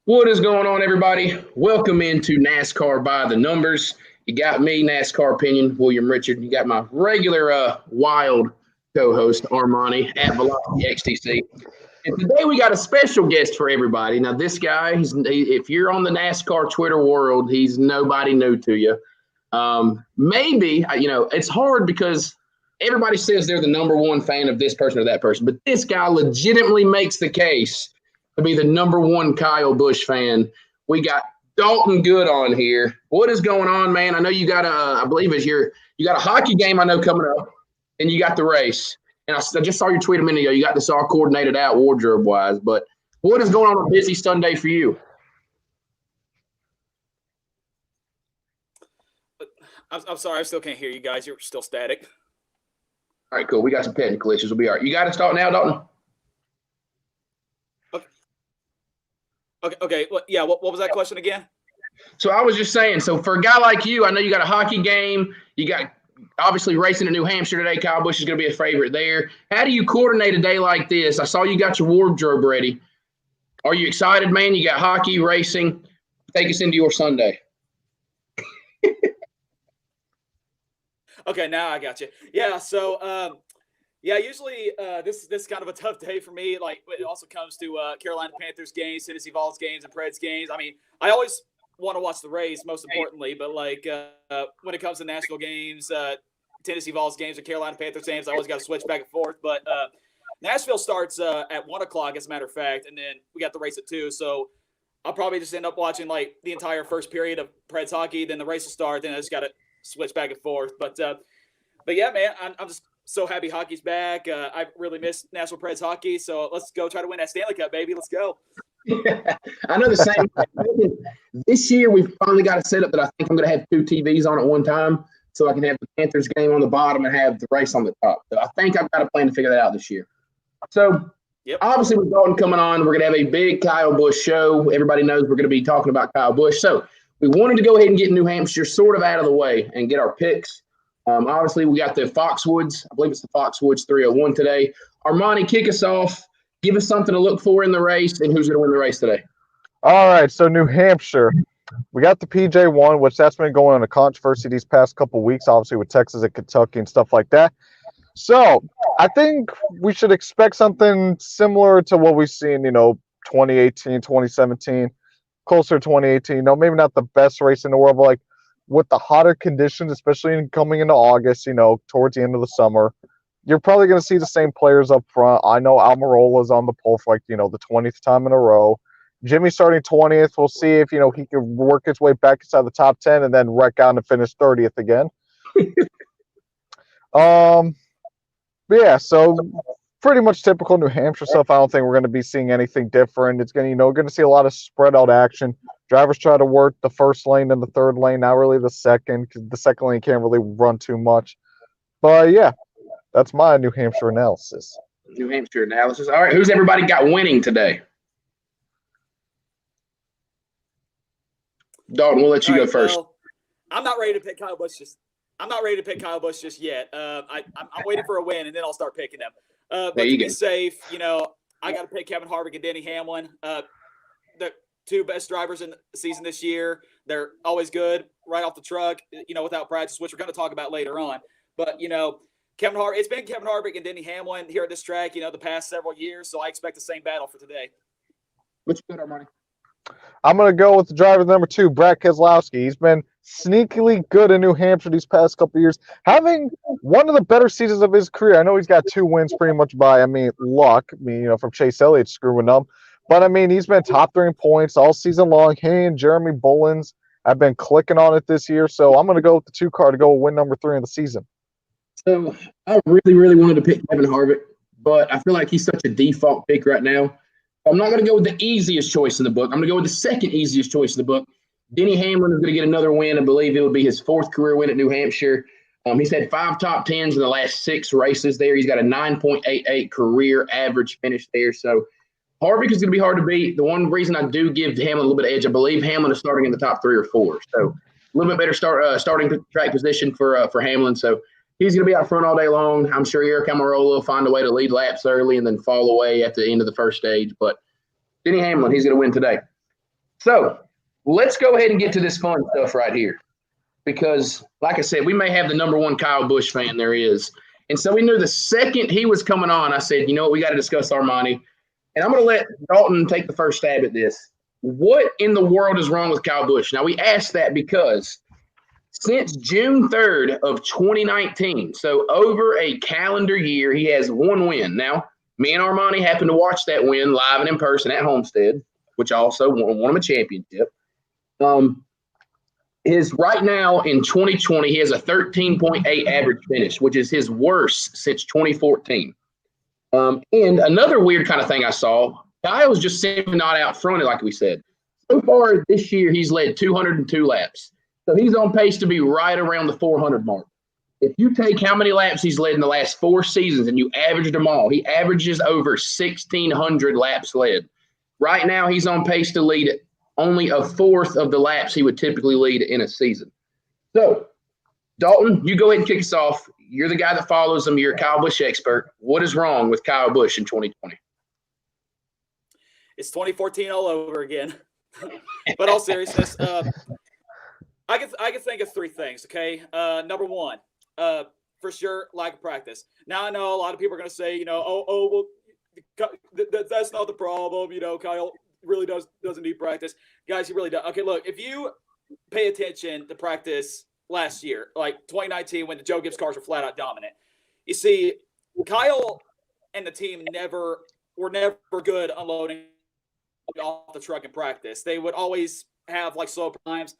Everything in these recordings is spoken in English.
What is going on, everybody? Welcome into NASCAR by the Numbers. You got me, NASCAR opinion, William Richard. You got my regular wild co-host, Armani, at Velocity XTC. And today we got a special guest for everybody. Now, this guy, if you're on the NASCAR Twitter world, he's nobody new to you. Maybe, it's hard because everybody says they're the number one fan of this person or that person, but this guy legitimately makes the case to be the number one Kyle Busch fan. We got Dalton Good on here. What is going on, man? I know you got I believe you got a hockey game I know coming up, and you got the race. And I just saw your tweet a minute ago. You got this all coordinated out wardrobe wise. But what is going on a busy Sunday for you? I'm sorry, I still can't hear you guys. You're still static. All right, cool. We got some technical issues. We'll be all right. You got to start now, Dalton? Okay. Well, yeah, what was that question again? So I was just saying, so for a guy like you, I know you got a hockey game. You got obviously racing in New Hampshire today. Kyle Busch is going to be a favorite there. How do you coordinate a day like this? I saw you got your wardrobe ready. Are you excited, man? You got hockey, racing. Take us into your Sunday. Okay, now I got you. Yeah, so usually this is kind of a tough day for me. Like it also comes to Carolina Panthers games, Tennessee Vols games, and Preds games. I mean, I always want to watch the race, most importantly, but like when it comes to Nashville games, Tennessee Vols games, and Carolina Panthers games, I always got to switch back and forth. But Nashville starts at 1 o'clock, as a matter of fact, and then we got the race at 2. So I'll probably just end up watching like the entire first period of Preds hockey. Then the race will start. Then I just got to switch back and forth. But yeah, man, I'm just so happy hockey's back. I really miss National Preds hockey. So let's go try to win that Stanley Cup, baby. Let's go. I know the same. This year, we've finally got a setup that I think I'm going to have 2 TVs on at one time, so I can have the Panthers game on the bottom and have the race on the top. So I think I've got a plan to figure that out this year. So Obviously, with Dalton coming on, we're going to have a big Kyle Busch show. Everybody knows we're going to be talking about Kyle Busch. So we wanted to go ahead and get New Hampshire sort of out of the way and get our picks. Obviously, we got the Foxwoods. I believe it's the Foxwoods 301 today. Armani, kick us off. Give us something to look for in the race and who's going to win the race today. All right, so New Hampshire. We got the PJ1, which that's been going on a controversy these past couple of weeks, obviously with Texas and Kentucky and stuff like that. So I think we should expect something similar to what we've seen, 2018, 2017, closer to 2018. Maybe not the best race in the world, but like with the hotter conditions, especially coming into August, towards the end of the summer, you're probably going to see the same players up front. I know Almirola's on the pole for the 20th time in a row. Jimmy starting 20th. We'll see if, he can work his way back inside the top 10 and then wreck out and finish 30th again. Yeah, so pretty much typical New Hampshire stuff. I don't think we're going to be seeing anything different. It's going to, going to see a lot of spread out action. Drivers try to work the first lane and the third lane, not really the second, because the second lane can't really run too much. But yeah, that's my New Hampshire analysis. New Hampshire analysis. All right, who's everybody got winning today? Dalton, we'll let you go first. Well, I'm not ready to pick Kyle Busch just yet. I'm waiting for a win, and then I'll start picking them. But to be safe, I got to pick Kevin Harvick and Denny Hamlin. The 2 best drivers in the season this year. They're always good right off the truck, without practice, which we're going to talk about later on. But, it's been Kevin Harvick and Denny Hamlin here at this track, the past several years. So I expect the same battle for today. What's good, Armani? I'm going to go with the driver number 2, Brad Keselowski. He's been sneakily good in New Hampshire these past couple of years, having one of the better seasons of his career. I know he's got 2 wins pretty much by, luck, from Chase Elliott screwing up. But, he's been top 3 in points all season long. He and Jeremy Bullins have been clicking on it this year. So I'm going to go with the 2 car to go win number 3 in the season. So I really, really wanted to pick Kevin Harvick, but I feel like he's such a default pick right now. I'm not going to go with the easiest choice in the book. I'm going to go with the second easiest choice in the book. Denny Hamlin is going to get another win. I believe it would be his 4th career win at New Hampshire. He's had 5 top 10s in the last 6 races there. He's got a 9.88 career average finish there. So Harvick is going to be hard to beat. The one reason I do give Hamlin a little bit of edge, I believe Hamlin is starting in the top 3 or 4. So a little bit better starting track position for Hamlin. So he's going to be out front all day long. I'm sure Eric Almirola will find a way to lead laps early and then fall away at the end of the first stage. But Denny Hamlin, he's going to win today. So let's go ahead and get to this fun stuff right here. Because, like I said, we may have the number one Kyle Busch fan there is. And so we knew the second he was coming on, I said, you know what, we got to discuss Armani. And I'm going to let Dalton take the first stab at this. What in the world is wrong with Kyle Busch? Now, we asked that because since June 3rd of 2019, so over a calendar year, he has one win. Now, me and Armani happened to watch that win live and in person at Homestead, which also won him a championship. His right now in 2020, he has a 13.8 average finish, which is his worst since 2014. And another weird kind of thing I saw, Kyle's just simply not out fronted, like we said. So far this year, he's led 202 laps. So he's on pace to be right around the 400 mark. If you take how many laps he's led in the last 4 seasons and you averaged them all, he averages over 1,600 laps led. Right now, he's on pace to lead only a fourth of the laps he would typically lead in a season. So, Dalton, you go ahead and kick us off. You're the guy that follows him. You're a Kyle Busch expert. What is wrong with Kyle Busch in 2020? It's 2014 all over again. But all seriousness, I can think of 3 things, okay? Number one, for sure, lack of practice. Now, I know a lot of people are going to say, well, that's not the problem. Kyle really doesn't need practice. Guys, he really does. Okay, look, if you pay attention to practice last year, like 2019 when the Joe Gibbs cars were flat out dominant, you see Kyle and the team were never good unloading off the truck in practice. They would always have like slow times,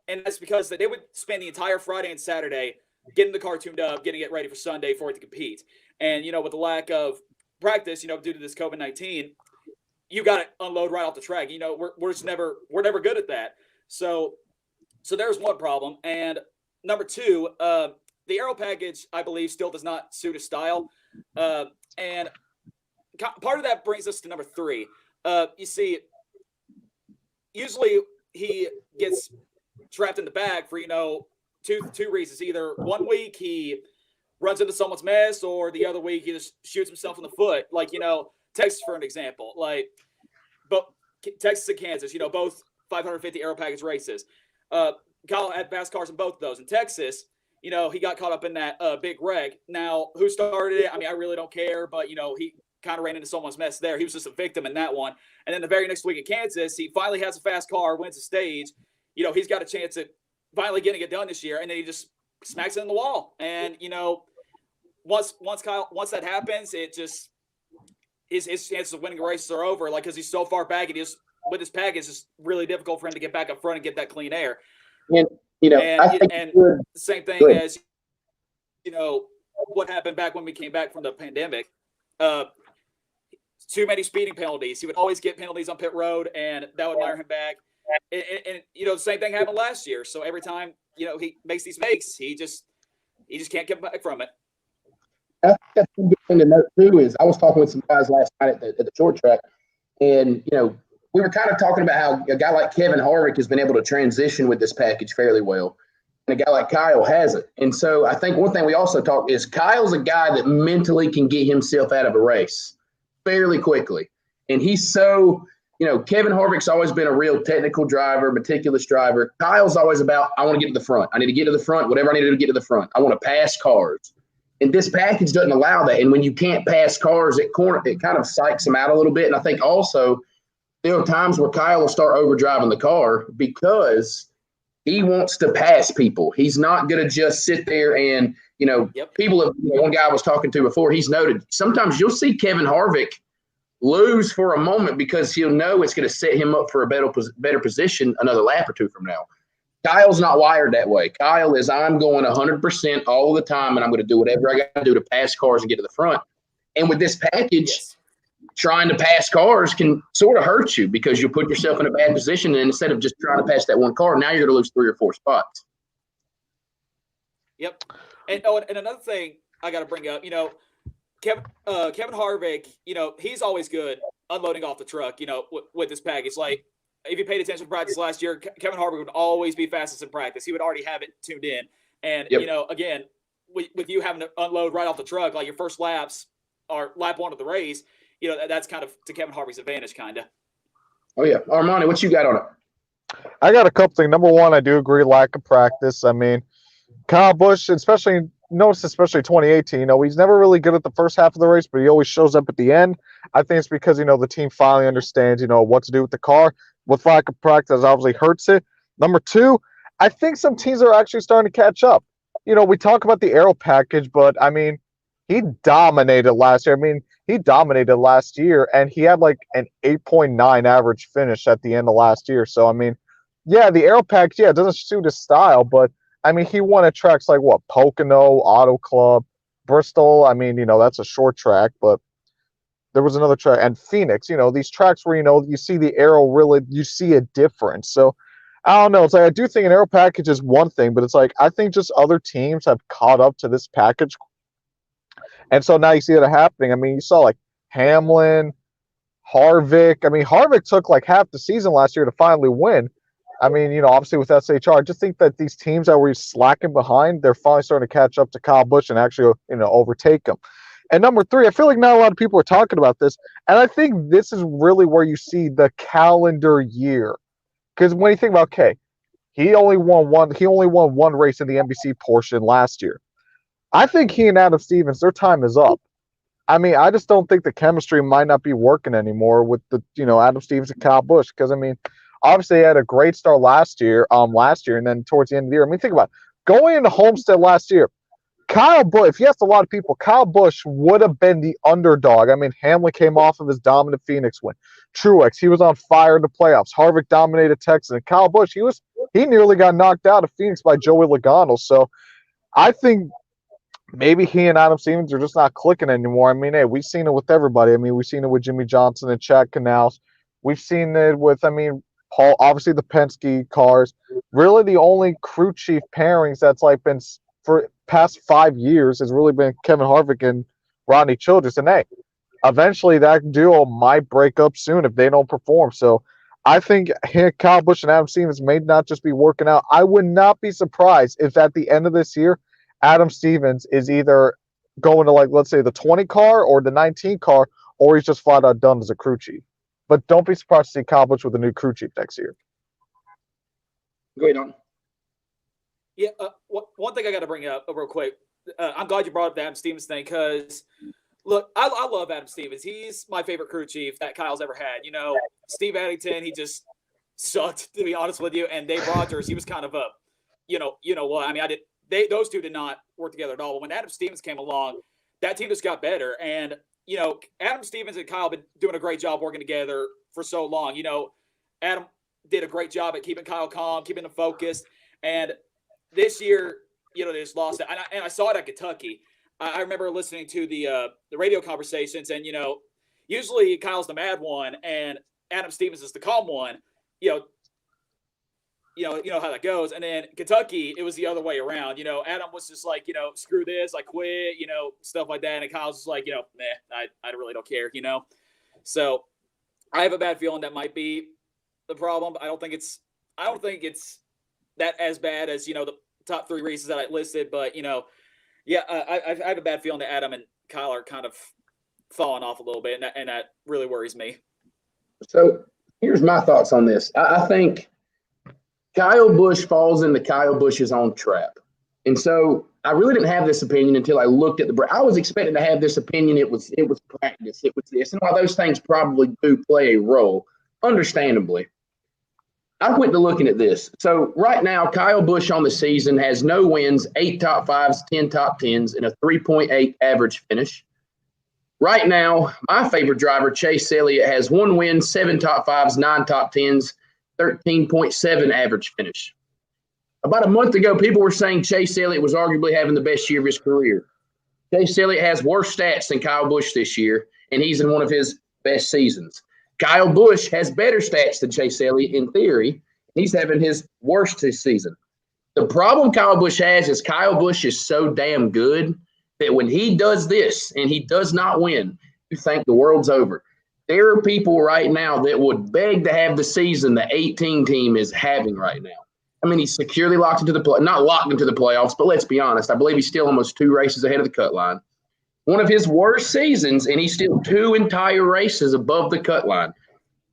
and that's because they would spend the entire Friday and Saturday getting the car tuned up, getting it ready for Sunday for it to compete. And with the lack of practice, due to this COVID-19, you got to unload right off the track. We're never good at that. So there's one problem. And number 2, the aero package, I believe, still does not suit his style. And part of that brings us to number 3. You see, usually he gets trapped in the bag for, two reasons. Either one week he runs into someone's mess, or the other week he just shoots himself in the foot. Like, Texas, for an example, but Texas and Kansas, both 550 aero package races. Kyle had fast cars in both of those. In Texas, he got caught up in that big wreck. Now, who started it? I mean, I really don't care, but, he kind of ran into someone's mess there. He was just a victim in that one. And then the very next week in Kansas, he finally has a fast car, wins a stage. He's got a chance at finally getting it done this year, and then he just smacks it in the wall. And, once that happens, it just his chances of winning races are over. Like, because he's so far back, and with his package, it's really difficult for him to get back up front and get that clean air. And the same thing as what happened back when we came back from the pandemic. Too many speeding penalties. He would always get penalties on pit road, and that would wire him back. And the same thing happened last year. So every time he makes these makes, he just can't get back from it. I think that's a good thing to note too. Is I was talking with some guys last night at the short track, and we were kind of talking about how a guy like Kevin Harvick has been able to transition with this package fairly well, and a guy like Kyle hasn't. And so I think one thing we also talked is Kyle's a guy that mentally can get himself out of a race fairly quickly, and he's so. Kevin Harvick's always been a real technical driver, meticulous driver. Kyle's always about, I want to get to the front. I need to get to the front, whatever I need to do to get to the front. I want to pass cars. And this package doesn't allow that. And when you can't pass cars at corner, it kind of psychs him out a little bit. And I think also there are times where Kyle will start overdriving the car because he wants to pass people. He's not going to just sit there and, people have, one guy I was talking to before, he's noted sometimes you'll see Kevin Harvick lose for a moment because he'll know it's going to set him up for a better position another lap or two from now. Kyle's not wired that way. Kyle is, I'm going 100% all the time, and I'm going to do whatever I got to do to pass cars and get to the front. And with this package, trying to pass cars can sort of hurt you because you put yourself in a bad position, and instead of just trying to pass that one car, now you're going to lose 3 or 4 spots. Yep. And another thing I got to bring up, Kevin Harvick, he's always good unloading off the truck, with this package. Like, if you paid attention to practice last year, Kevin Harvick would always be fastest in practice. He would already have it tuned in. And, again, with you having to unload right off the truck, like your first laps or lap 1 of the race, that's kind of to Kevin Harvick's advantage, kind of. Oh, yeah. Armani, what you got on it? I got a couple things. Number one, I do agree, lack of practice. I mean, Kyle Busch, especially 2018, he's never really good at the first half of the race, but he always shows up at the end. I think it's because, the team finally understands, what to do with the car. With lack of practice, obviously hurts it. Number two, I think some teams are actually starting to catch up. We talk about the aero package, but, I mean, he dominated last year. And he had like an 8.9 average finish at the end of last year. So, I mean, yeah, the aero package, it doesn't suit his style, but I mean, he won at tracks like what? Pocono, Auto Club, Bristol. I mean, that's a short track, but there was another track, and Phoenix, these tracks where, you see the aero really, you see a difference. So I don't know. It's like, I do think an aero package is one thing, but it's like, I think just other teams have caught up to this package. And so now you see that happening. I mean, you saw like Hamlin, Harvick. I mean, Harvick took like half the season last year to finally win. I mean, obviously with SHR, I just think that these teams that were slacking behind, they're finally starting to catch up to Kyle Busch and actually, overtake him. And number three, I feel like not a lot of people are talking about this, and I think this is really where you see the calendar year. Because when you think about, okay, he only won one race in the NBC portion last year. I think he and Adam Stevens, their time is up. I mean, I just don't think the chemistry might not be working anymore with the, Adam Stevens and Kyle Busch. Because I mean, obviously, he had a great start last year, and then towards the end of the year, I mean, think about it. Going into Homestead last year, Kyle Busch, if you asked a lot of people, Kyle Busch would have been the underdog. I mean, Hamlin came off of his dominant Phoenix win. Truex, he was on fire in the playoffs. Harvick dominated Texas. And Kyle Busch, he nearly got knocked out of Phoenix by Joey Logano. So I think maybe he and Adam Stevens are just not clicking anymore. I mean, hey, we've seen it with everybody. I mean, we've seen it with Jimmy Johnson and Chad Canals. We've seen it with, Paul, obviously the Penske cars. Really, the only crew chief pairings that's like been for past 5 years has really been Kevin Harvick and Rodney Childress. And hey, eventually that duo might break up soon if they don't perform. So I think Kyle Busch and Adam Stevens may not just be working out. I would not be surprised if at the end of this year, Adam Stevens is either going to, like, let's say the 20 car or the 19 car, or he's just flat out done as a crew chief. But don't be surprised to see Kyle Busch with a new crew chief next year. Go ahead, on. Yeah, one thing I got to bring up real quick. I'm glad you brought up the Adam Stevens thing because, look, I love Adam Stevens. He's my favorite crew chief that Kyle's ever had. Steve Addington, he just sucked, to be honest with you. And Dave Rogers, he was kind of a, what? I mean, those two did not work together at all. But when Adam Stevens came along, that team just got better. And, Adam Stevens and Kyle have been doing a great job working together for so long. Adam did a great job at keeping Kyle calm, keeping him focused. And this year, they just lost it. And I saw it at Kentucky. I remember listening to the radio conversations, and, usually Kyle's the mad one and Adam Stevens is the calm one. You know how that goes. And then Kentucky, it was the other way around. Adam was just like, screw this, I quit, stuff like that. And Kyle's just like, I really don't care, So I have a bad feeling that might be the problem. I don't think it's that as bad as, the top three races that I listed. But, I have a bad feeling that Adam and Kyle are kind of falling off a little bit. And that really worries me. So here's my thoughts on this. I think Kyle Busch falls into Kyle Busch's own trap. And so I really didn't have this opinion until I looked at I was expecting to have this opinion. It was practice. It was this. And while those things probably do play a role, understandably, I went to looking at this. So right now, Kyle Busch on the season has no wins, 8 top 5s, 10 top 10s, and a 3.8 average finish. Right now, my favorite driver, Chase Elliott, has 1 win, 7 top 5s, 9 top 10s, 13.7 average finish. About a month ago, people were saying Chase Elliott was arguably having the best year of his career. Chase Elliott has worse stats than Kyle Busch this year, and he's in one of his best seasons. Kyle Busch has better stats than Chase Elliott in theory. He's having his worst this season. The problem Kyle Busch has is Kyle Busch is so damn good that when he does this and he does not win, you think the world's over. There are people right now that would beg to have the season the 18 team is having right now. I mean, he's securely locked into not locked into the playoffs, but let's be honest. I believe he's still almost 2 races ahead of the cut line. One of his worst seasons, and he's still 2 entire races above the cut line.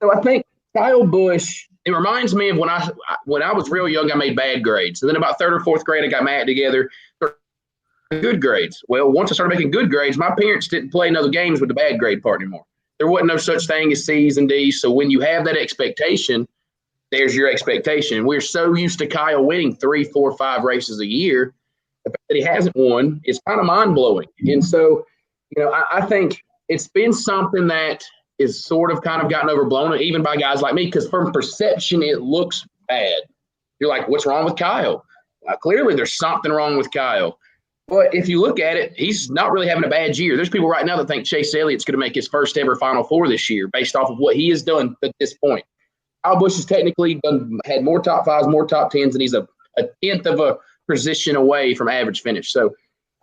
So I think Kyle Busch, it reminds me of when I was real young, I made bad grades. And then about third or fourth grade, I got my act together. Good grades. Well, once I started making good grades, my parents didn't play no games with the bad grade part anymore. There wasn't no such thing as C's and D's. So when you have that expectation, there's your expectation. We're so used to Kyle winning 3, 4, 5 races a year. The fact that he hasn't won is kind of mind-blowing. And so, I think it's been something that is sort of kind of gotten overblown, even by guys like me, because from perception, it looks bad. You're like, what's wrong with Kyle? Clearly, there's something wrong with Kyle. But if you look at it, he's not really having a bad year. There's people right now that think Chase Elliott's going to make his first ever Final Four this year based off of what he has done at this point. Kyle Busch has technically had more top 5s, more top 10s, and he's a tenth of a position away from average finish. So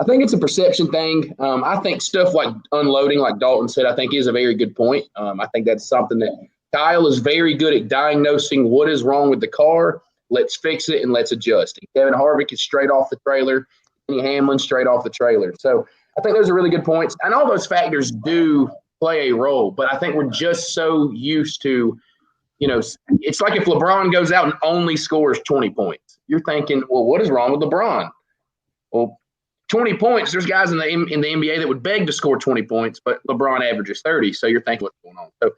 I think it's a perception thing. I think stuff like unloading, like Dalton said, I think is a very good point. I think that's something that Kyle is very good at diagnosing what is wrong with the car. Let's fix it and let's adjust. Kevin Harvick is straight off the trailer. Hamlin straight off the trailer. So I think those are really good points. And all those factors do play a role, but I think we're just so used to, it's like if LeBron goes out and only scores 20 points. You're thinking, well, what is wrong with LeBron? Well, 20 points, there's guys in the NBA that would beg to score 20 points, but LeBron averages 30. So you're thinking, what's going on? So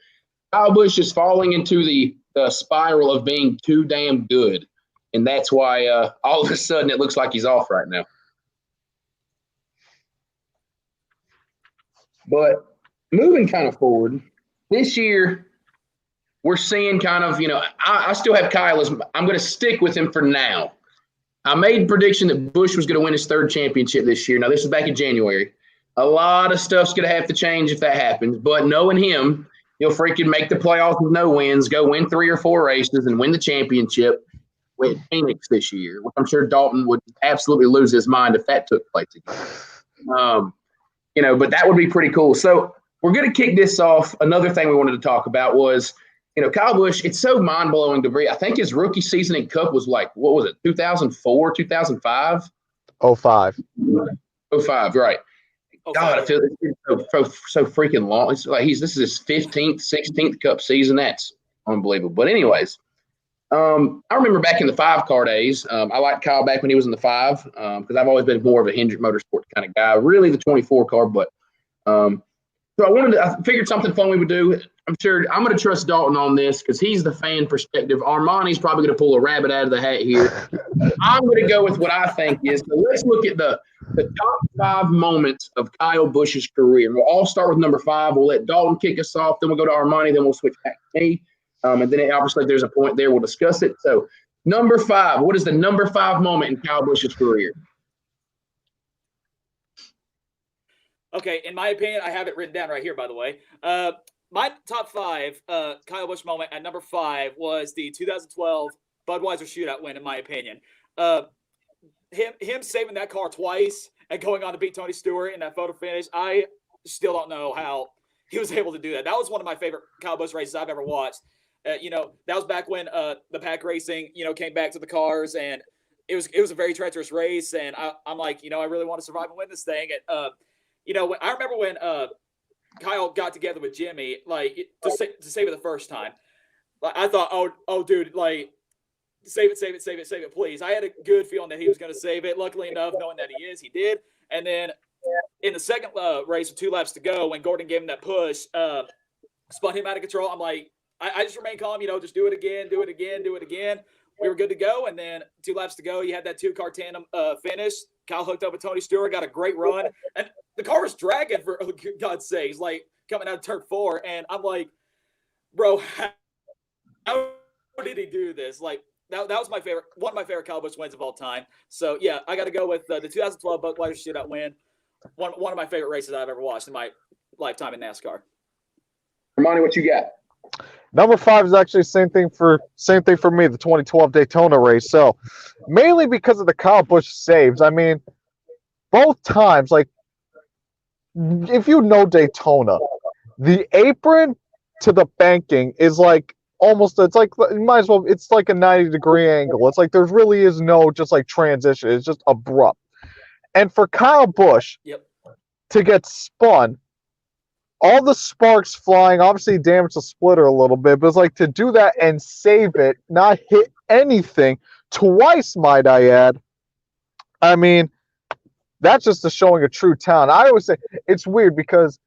Kyle Busch is falling into the spiral of being too damn good. And that's why all of a sudden it looks like he's off right now. But moving kind of forward, this year we're seeing kind of, I still have Kyle as I'm going to stick with him for now. I made a prediction that Busch was going to win his 3rd championship this year. Now, this is back in January. A lot of stuff's going to have to change if that happens. But knowing him, he'll freaking make the playoffs with no wins, go win 3 or 4 races, and win the championship with Phoenix this year, which I'm sure Dalton would absolutely lose his mind if that took place again. But that would be pretty cool. So we're going to kick this off. Another thing we wanted to talk about was, Kyle Busch, it's so mind-blowing to me. I think his rookie season in Cup was like, what was it, 2004, 2005? 05. 05, right. God, I feel it's so freaking long. It's like this is his 15th, 16th Cup season. That's unbelievable. But anyways, I remember back in the 5-car days, I liked Kyle back when he was in the 5 because I've always been more of a Hendrick Motorsports kind of guy, really the 24 car. But so I figured something fun we would do. I'm sure I'm going to trust Dalton on this because he's the fan perspective. Armani's probably going to pull a rabbit out of the hat here. I'm going to go with what I think is. So let's look at the top 5 moments of Kyle Busch's career. We'll all start with number 5. We'll let Dalton kick us off. Then we'll go to Armani. Then we'll switch back to me. And then obviously if there's a point there, we'll discuss it. So number 5, what is the number 5 moment in Kyle Busch's career? Okay, in my opinion, I have it written down right here, by the way. My top 5 Kyle Busch moment at number 5 was the 2012 Budweiser shootout win, in my opinion. Him saving that car twice and going on to beat Tony Stewart in that photo finish, I still don't know how he was able to do that. That was one of my favorite Kyle Busch races I've ever watched. That was back when the pack racing, came back to the cars, and it was a very treacherous race. And I'm like, I really want to survive and win this thing. And, I remember when Kyle got together with Jimmy, like to save it the first time. Like I thought, oh, dude, like save it, please. I had a good feeling that he was going to save it. Luckily enough, knowing that he did. And then in the second race with 2 laps to go, when Gordon gave him that push, spun him out of control. I'm like, I just remained calm, just do it again. We were good to go. And then 2 laps to go, you had that 2-car tandem finish. Kyle hooked up with Tony Stewart, got a great run. And the car was dragging, for God's sakes, like coming out of turn 4. And I'm like, bro, how did he do this? Like, that was one of my favorite Kyle Busch wins of all time. So, yeah, I got to go with the 2012 Budweiser shootout win. One of my favorite races I've ever watched in my lifetime in NASCAR. Armani, what you got? Number 5 is actually same thing for me, the 2012 Daytona race. So mainly because of the Kyle Busch saves. I mean, both times, like if you know Daytona, the apron to the banking is like almost, it's like you might as well, it's like a 90-degree angle. It's like there really is no just like transition. It's just abrupt. And for Kyle Busch to get spun all the sparks flying, obviously damaged the splitter a little bit, but it's like to do that and save it, not hit anything twice, might I add. I mean, that's just a showing of true talent. I always say it's weird because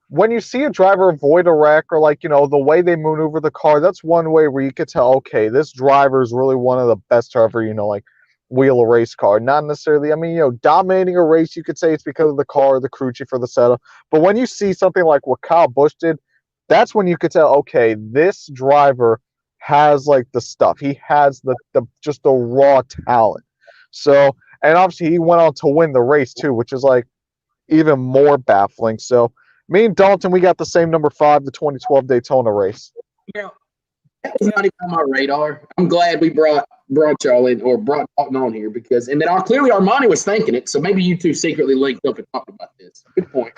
when you see a driver avoid a wreck or like, the way they maneuver the car, that's one way where you could tell, okay, this driver is really one of the best driver, like wheel a race car. Not necessarily, I mean, dominating a race, you could say it's because of the car, the crew chief, or the setup. But when you see something like what Kyle Busch did, that's when you could tell, okay, this driver has like the stuff. He has the just the raw talent. So, and obviously he went on to win the race too, which is like even more baffling. So me and Dalton, we got the same number 5, the 2012 Daytona race. That was not even on my radar. I'm glad we brought y'all in or brought Dalton on here because, and then clearly Armani was thinking it, so maybe you two secretly linked up and talked about this. Good point.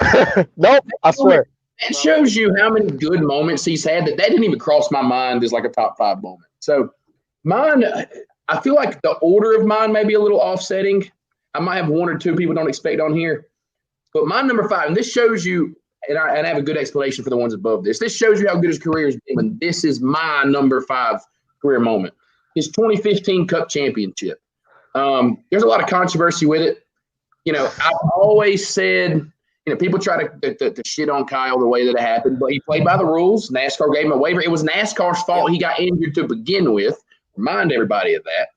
Nope, I swear. That shows you how many good moments he's had. That didn't even cross my mind as like a top 5 moment. So mine, I feel like the order of mine may be a little offsetting. I might have 1 or 2 people don't expect on here, but my number 5, and this shows you. And I have a good explanation for the ones above this. This shows you how good his career has been. And this is my number 5 career moment. His 2015 Cup Championship. There's a lot of controversy with it. I've always said, people try to shit on Kyle the way that it happened, but he played by the rules. NASCAR gave him a waiver. It was NASCAR's fault he got injured to begin with. Remind everybody of that.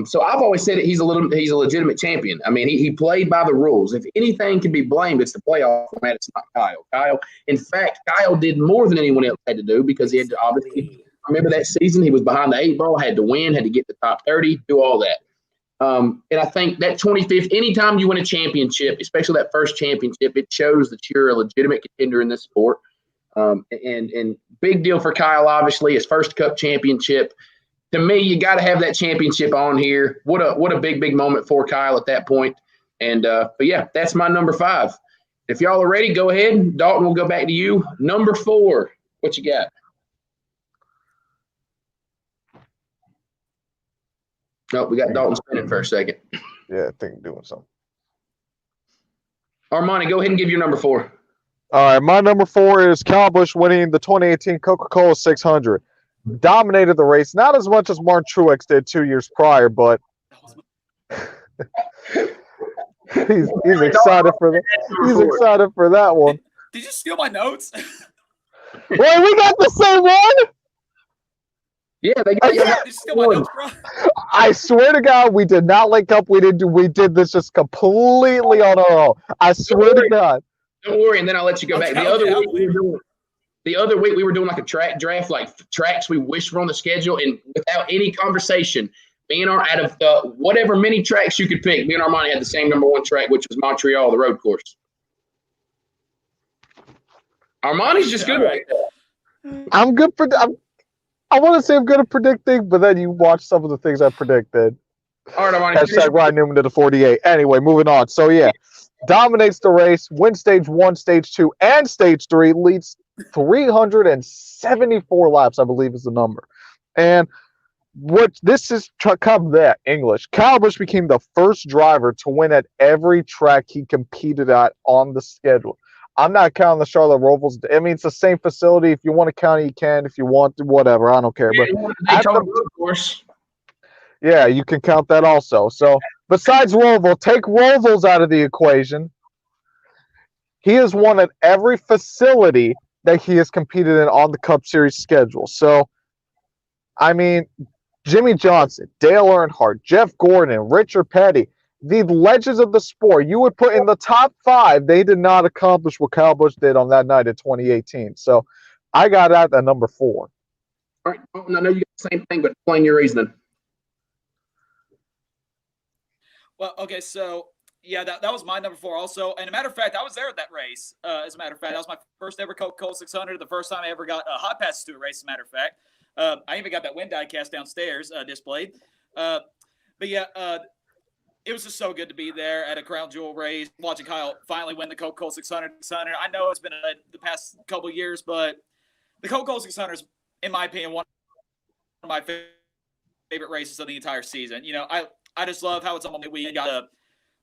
So I've always said he's a legitimate champion. I mean, he played by the rules. If anything can be blamed, it's the playoff format. It's not Kyle. In fact, Kyle did more than anyone else had to do because he had to obviously remember that season. He was behind the 8 ball, had to win, had to get the top 30, do all that. And I think that 25th, anytime you win a championship, especially that first championship, it shows that you're a legitimate contender in this sport. And big deal for Kyle, obviously, his first Cup championship. To me, you got to have that championship on here. What a big moment for Kyle at that point. And but yeah, that's my number 5. If y'all are ready, go ahead. Dalton, we'll go back to you. Number 4, what you got? No, we got Dalton spinning for a second. Yeah, I think I'm doing something. Armani, go ahead and give your number 4. All right, my number 4 is Kyle Busch winning the 2018 Coca-Cola 600. Dominated the race, not as much as Martin Truex did 2 years prior, but he's excited for that. He's excited for that one. Did you steal my notes? Wait, we got the same one? Yeah, they got Did you steal my notes, bro? I swear to God, we did not link up. We did this just completely on our own. I swear to God. Don't worry, and then I'll let you go back. The other week we were doing like a track draft, like tracks we wish were on the schedule, and without any conversation, out of the whatever many tracks you could pick, me and Armani had the same number 1 track, which was Montreal, the road course. Armani's just good right there. I'm good for. I want to say I'm good at predicting, but then you watch some of the things I predicted. All right, Armani. Hashtag Ryan Newman to the 48. Anyway, moving on. So yeah, dominates the race, wins stage 1, stage 2, and stage 3, leads 374 laps, I believe is the number. And what this is come that English. Kyle Busch became the first driver to win at every track he competed at on the schedule. I'm not counting the Charlotte Rovals. I mean, it's the same facility. If you want to count it, you can. If you want to, whatever. I don't care. Yeah, but of course. Yeah, you can count that also. So besides Roval, take Rovals out of the equation. He has won at every facility that he has competed in on the Cup Series schedule. So, I mean, Jimmy Johnson, Dale Earnhardt, Jeff Gordon, Richard Petty, the legends of the sport, you would put in the top 5. They did not accomplish what Kyle Busch did on that night in 2018. So, I got that at number 4. All right. I know you got the same thing, but explain your reasoning. Well, okay, so yeah, that was my number 4 also. And a matter of fact, I was there at that race. As a matter of fact, that was my first ever Coca-Cola 600. The first time I ever got hot passes to a race, as a matter of fact. I even got that wind die cast downstairs displayed. But yeah, it was just so good to be there at a crown jewel race, watching Kyle finally win the Coca-Cola 600. I know it's been the past couple of years, but the Coca-Cola 600 is, in my opinion, one of my favorite races of the entire season. I just love how it's on. We got to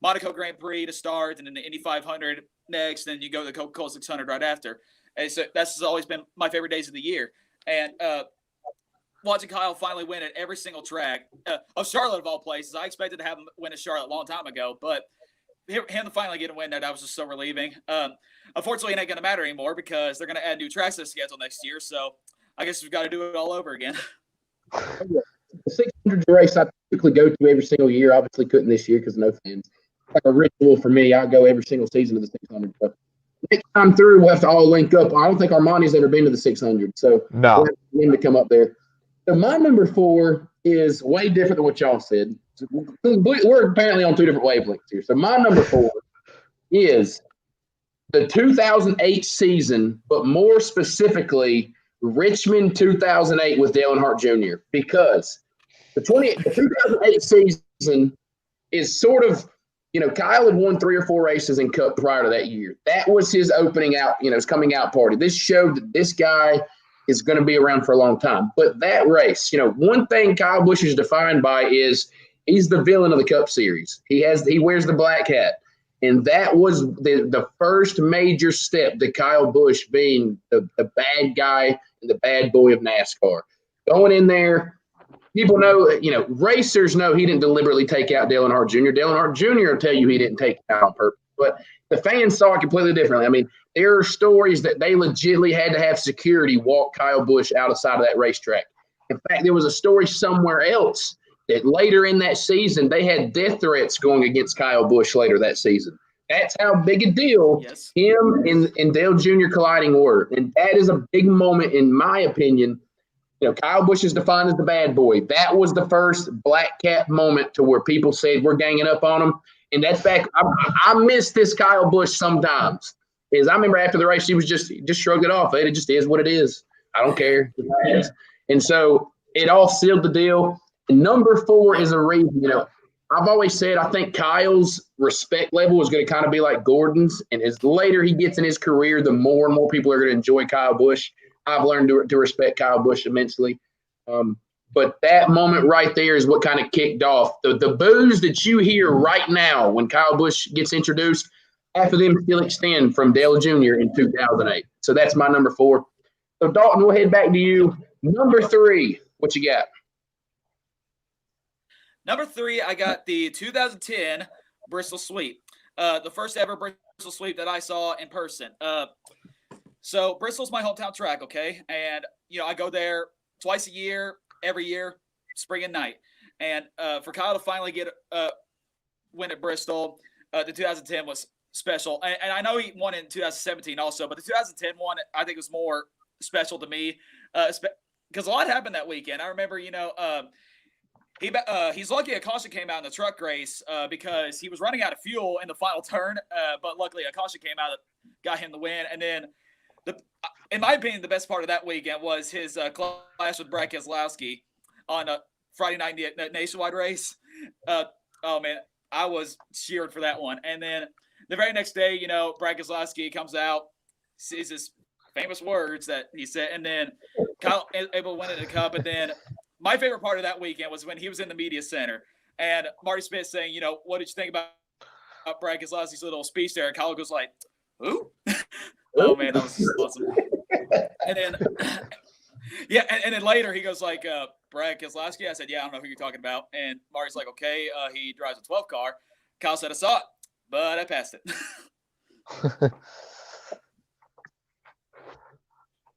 Monaco Grand Prix to start, and then the Indy 500 next, then you go to the Coca-Cola 600 right after. And so that's always been my favorite days of the year. And watching Kyle finally win at every single track of Charlotte of all places. I expected to have him win at Charlotte a long time ago, but him to finally get a win there, that was just so relieving. Unfortunately, it ain't going to matter anymore because they're going to add new tracks to the schedule next year. So I guess we've got to do it all over again. The 600 race I typically go to every single year. Obviously couldn't this year because no fans. It's like a ritual for me. I go every single season to the 600. So next time through, we'll have to all link up. I don't think Armani's ever been to the 600, so No. we'll have him to come up there. So my number 4 is way different than what y'all said. We're apparently on two different wavelengths here. So my number 4 is the 2008 season, but more specifically, Richmond 2008 with Dale Earnhardt Jr. Because the 2008 season is sort of, Kyle had won 3 or 4 races in Cup prior to that year. That was his opening out, his coming out party. This showed that this guy is going to be around for a long time. But that race, one thing Kyle Busch is defined by is he's the villain of the Cup Series. He wears the black hat. And that was the first major step to Kyle Busch being the bad guy and the bad boy of NASCAR. Going in there, people know, racers know he didn't deliberately take out Dale Earnhardt Jr. Dale Earnhardt Jr. will tell you he didn't take it out on purpose. But the fans saw it completely differently. I mean, there are stories that they legitimately had to have security walk Kyle Busch outside of that racetrack. In fact, there was a story somewhere else that later in that season, they had death threats going against Kyle Busch later that season. That's how big a deal him and Dale Jr. colliding were. And that is a big moment, in my opinion. Kyle Busch is defined as the bad boy. That was the first black cap moment to where people said we're ganging up on him. And that's back. I miss this Kyle Busch sometimes. Is I remember after the race, he was just shrugged it off. It just is what it is. I don't care. And so it all sealed the deal. And number 4 is a reason, I've always said I think Kyle's respect level is going to kind of be like Gordon's. And as later he gets in his career, the more and more people are going to enjoy Kyle Busch. I've learned to respect Kyle Busch immensely. But that moment right there is what kind of kicked off. The boos that you hear right now when Kyle Busch gets introduced, half of them still extend from Dale Jr. in 2008. So that's my number 4. So, Dalton, we'll head back to you. Number 3, what you got? Number 3, I got the 2010 Bristol Sweep, the first ever Bristol Sweep that I saw in person. So Bristol's my hometown track, okay? And, I go there twice a year, every year, spring and night. And for Kyle to finally get win at Bristol, the 2010 was special. And I know he won in 2017 also, but the 2010 one, I think was more special to me because a lot happened that weekend. I remember, he's lucky a caution came out in the truck race because he was running out of fuel in the final turn, but luckily a caution came out that got him the win. And then, in my opinion, the best part of that weekend was his clash with Brad Keselowski on a Friday night nationwide race. Oh, man, I was cheered for that one. And then the very next day, Brad Keselowski comes out, sees his famous words that he said, and then Kyle able to win in the Cup. And then my favorite part of that weekend was when he was in the media center and Marty Smith saying, what did you think about Brad Keselowski's little speech there? And Kyle goes like, who? Oh, man, that was just awesome. And then, and then later he goes like, Brad Keselowski? I said, yeah, I don't know who you're talking about. And Marty's like, okay, he drives a 12 car. Kyle said, I saw it, but I passed it.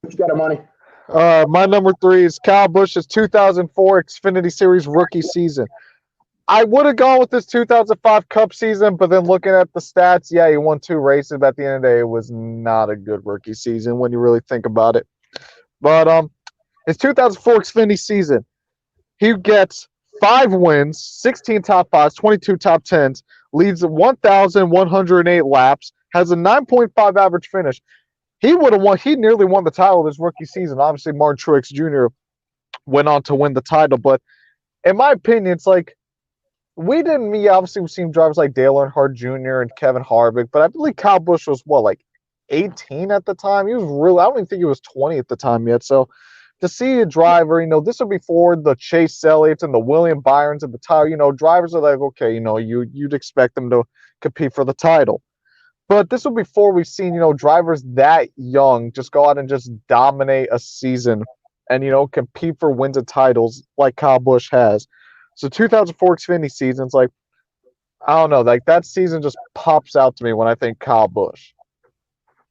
What you got, Armani? My number 3 is Kyle Busch's 2004 Xfinity Series rookie season. I would have gone with this 2005 Cup season, but then looking at the stats, yeah, he won 2 races, but at the end of the day, it was not a good rookie season when you really think about it. But his 2004 Xfinity season, he gets 5 wins, 16 top 5s, 22 top 10s, leads 1,108 laps, has a 9.5 average finish. He would have won. He nearly won the title of his rookie season. Obviously, Martin Truex Jr. went on to win the title, but in my opinion, it's like obviously we've seen drivers like Dale Earnhardt Jr. and Kevin Harvick, but I believe Kyle Busch was 18 at the time. He was really, I don't even think he was 20 at the time yet. So to see a driver, this was before the Chase Elliott's and the William Byrons and the Tyler, drivers are like, okay, you'd expect them to compete for the title. But this was before we've seen, drivers that young just go out and just dominate a season and, compete for wins and titles like Kyle Busch has. So 2004 Xfinity season's like, I don't know, like that season just pops out to me when I think Kyle Busch.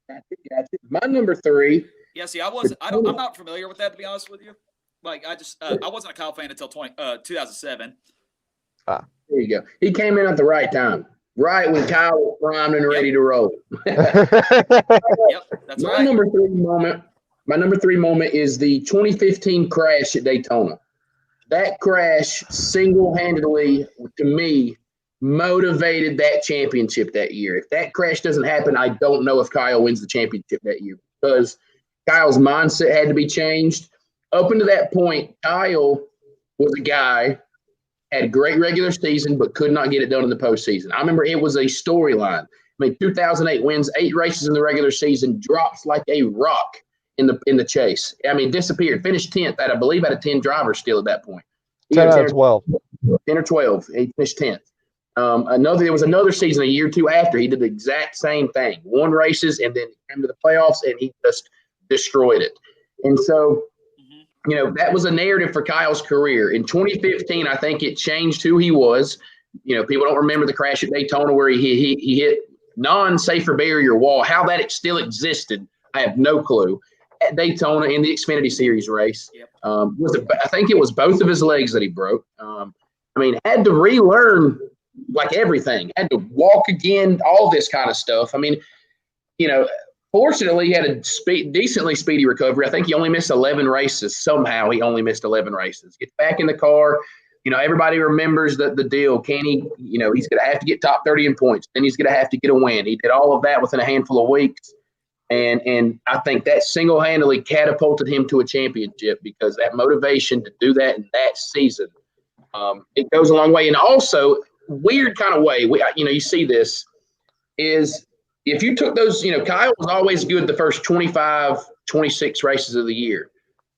Gotcha. My number 3. Yeah, see, I'm not familiar with that, to be honest with you. Like, I wasn't a Kyle fan until 2007. There you go. He came in at the right time, right when Kyle was primed and ready to roll. Yep, that's my right. Number 3 moment is the 2015 crash at Daytona. That crash single-handedly, to me, motivated that championship that year. If that crash doesn't happen, I don't know if Kyle wins the championship that year, because Kyle's mindset had to be changed. Up until that point, Kyle was a guy, had a great regular season, but could not get it done in the postseason. I remember it was a storyline. 2008 wins 8 races in the regular season, drops like a rock in the chase. Disappeared. Finished 10th I believe out of 10 drivers still at that point. 10 out of 12. 10 or 12. He finished 10th. There was another season a year or two after he did the exact same thing. Won races and then came to the playoffs and he just destroyed it. And so, that was a narrative for Kyle's career. In 2015, I think it changed who he was. People don't remember the crash at Daytona where he hit non-safer barrier wall. How that still existed, I have no clue. At Daytona in the Xfinity Series race, I think it was both of his legs that he broke. Had to relearn like everything. Had to walk again, all this kind of stuff. Fortunately, he had a decently speedy recovery. I think he only missed 11 races. Somehow he only missed 11 races. Gets back in the car. Everybody remembers the deal. Can he, he's going to have to get top 30 in points. Then he's going to have to get a win. He did all of that within a handful of weeks. And I think that single-handedly catapulted him to a championship, because that motivation to do that in that season, it goes a long way. And also, weird kind of way, you see this, is if you took those, Kyle was always good the first 25, 26 races of the year.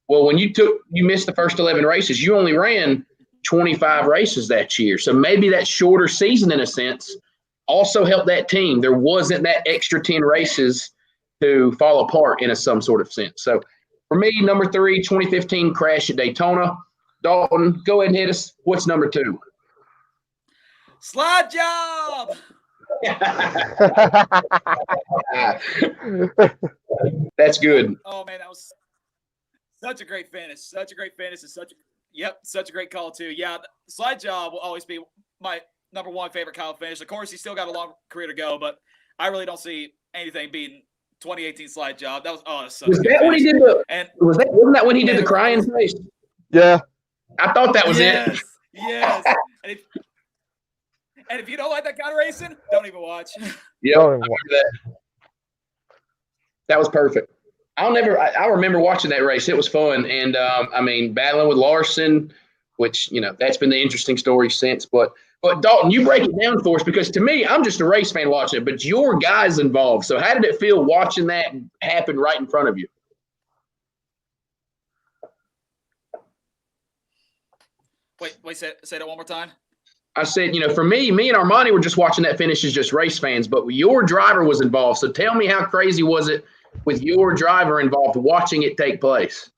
Well, when you missed the first 11 races, you only ran 25 races that year. So maybe that shorter season, in a sense, also helped that team. There wasn't that extra 10 races to fall apart in some sort of sense. So for me, number 3, 2015 crash at Daytona. Dalton, go ahead and hit us. What's number 2? Slide job. That's good. Oh man, that was such a great finish. Such a great finish, and such a great call too. Yeah, slide job will always be my number 1 favorite Kyle finish. Of course, he's still got a long career to go, but I really don't see anything beating 2018 slide job. That was such was that when he did wasn't that when he did the crying face? Yeah. I thought that was it. Yes. And if you don't like that kind of racing, don't even watch. Yeah, that was perfect. I remember watching that race. It was fun, and battling with Larson, which that's been the interesting story since. But Dalton, you break it down for us, because to me, I'm just a race fan watching it, but your guys involved. So how did it feel watching that happen right in front of you? Wait, say that one more time. I said, for me and Armani were just watching that finish as just race fans, but your driver was involved. So tell me, how crazy was it with your driver involved watching it take place?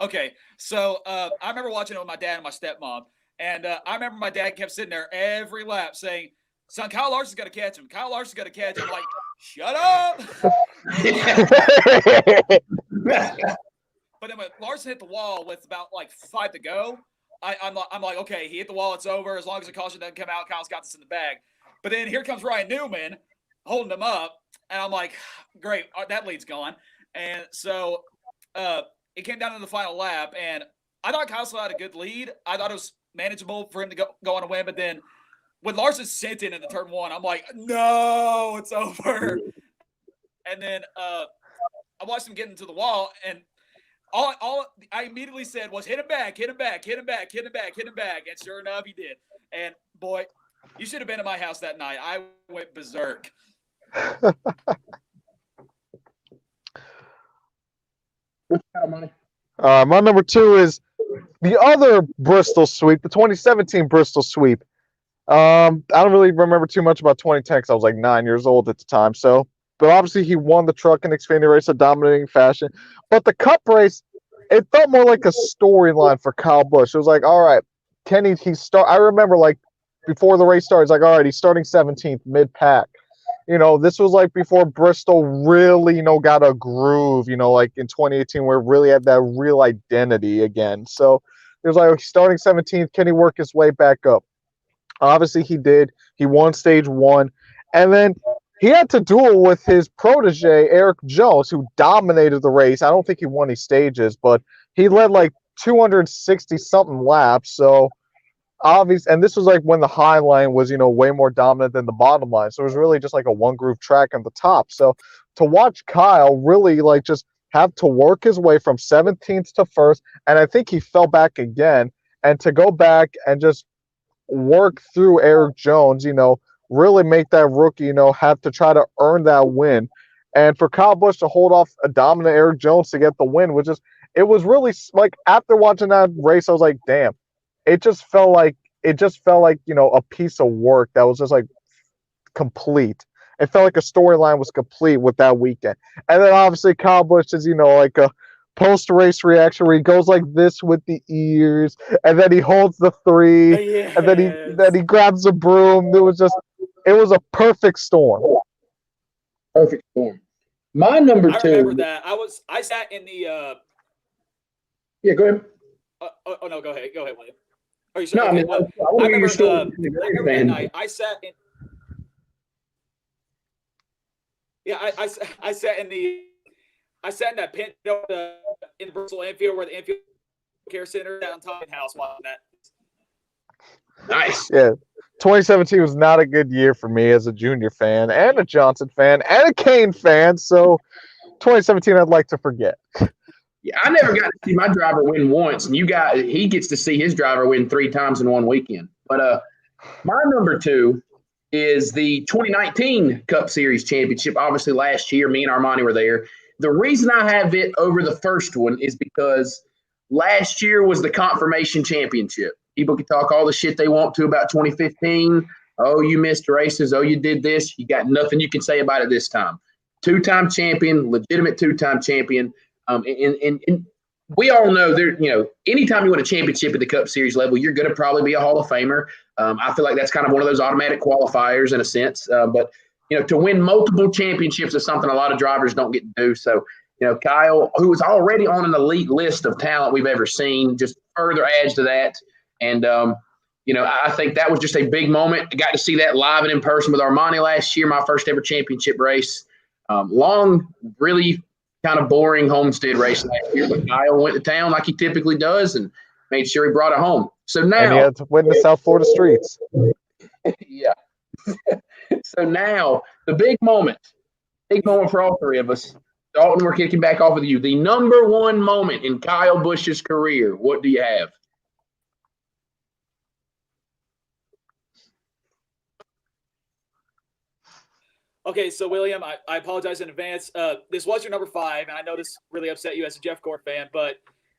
Okay, so I remember watching it with my dad and my stepmom, and I remember my dad kept sitting there every lap saying, "Son, Kyle Larson's got to catch him. Kyle Larson's got to catch him." I'm like, shut up. But then when Larson hit the wall with about 5 to go, I'm like, okay, he hit the wall, it's over. As long as the caution doesn't come out, Kyle's got this in the bag. But then here comes Ryan Newman holding him up, and I'm like, great, that lead's gone. And so it came down to the final lap, and I thought Kyle still had a good lead. I thought it was manageable for him to go on a win. But then when Larson sent in the turn 1, I'm like, no, it's over. And then I watched him get into the wall, and all I immediately said was, hit him back. And sure enough, he did. And boy, you should have been at my house that night. I went berserk. What you got, Armani? My number 2 is the other Bristol sweep, the 2017 Bristol sweep. I don't really remember too much about 2010 because I was like 9 years old at the time. So, but obviously he won the truck and Xfinity race in dominating fashion. But the Cup race, it felt more like a storyline for Kyle Busch. It was like, all right, he start? I remember like before the race started, it's like, all right, he's starting 17th mid pack. This was like before Bristol really, got a groove, like in 2018 where it really had that real identity again. So it was like, starting 17th, can he work his way back up? Obviously he did. He won stage 1. And then he had to duel with his protege, Eric Jones, who dominated the race. I don't think he won any stages, but he led like 260-something laps. So obvious, and this was like when the high line was way more dominant than the bottom line, so it was really just like a one groove track on the top. So to watch Kyle really like just have to work his way from 17th to first, and I think he fell back again, and to go back and just work through Eric Jones, really make that rookie have to try to earn that win, and for Kyle Busch to hold off a dominant Eric Jones to get the win, it was really like, after watching that race I was like, damn, it just felt like a piece of work that was just like complete. It felt like a storyline was complete with that weekend. And then obviously Kyle Busch is like a post-race reaction where he goes like this with the ears, and then he holds the 3, Yes. and then he grabs the broom. It was a perfect storm. Perfect storm. My number 2. I remember that. I sat in the. Yeah, go ahead. Oh no, go ahead, William. Are you No, okay, I mean, well, I I remember, I remember that night. I sat in. Yeah, I sat in that pit in Bristol Infield where the Infield Care Center downtown house watching that. Nice. Yeah. 2017 was not a good year for me as a Junior fan and a Johnson fan and a Kane fan. So 2017 I'd like to forget. Yeah, I never got to see my driver win once, and he gets to see his driver win 3 times in one weekend. But my number 2 is the 2019 Cup Series championship. Obviously, last year, me and Armani were there. The reason I have it over the first one is because last year was the confirmation championship. People can talk all the shit they want to about 2015. Oh, you missed races. Oh, you did this. You got nothing you can say about it this time. 2-time champion, legitimate 2-time champion. And we all know anytime you win a championship at the Cup Series level, you're going to probably be a Hall of Famer. I feel like that's kind of one of those automatic qualifiers in a sense. But to win multiple championships is something a lot of drivers don't get to do. So, Kyle, who was already on an elite list of talent we've ever seen, just further adds to that. And, I think that was just a big moment. I got to see that live and in person with Armani last year, my first ever championship race. Long, really kind of boring Homestead race last year, but Kyle went to town like he typically does and made sure he brought it home. So now, and he had to win the South Florida streets. Yeah. So now the big moment for all 3 of us. Dalton, we're kicking back off with you. The number 1 moment in Kyle Busch's career. What do you have? Okay, so William, I apologize in advance. This was your number 5, and I know this really upset you as a Jeff Gordon fan, but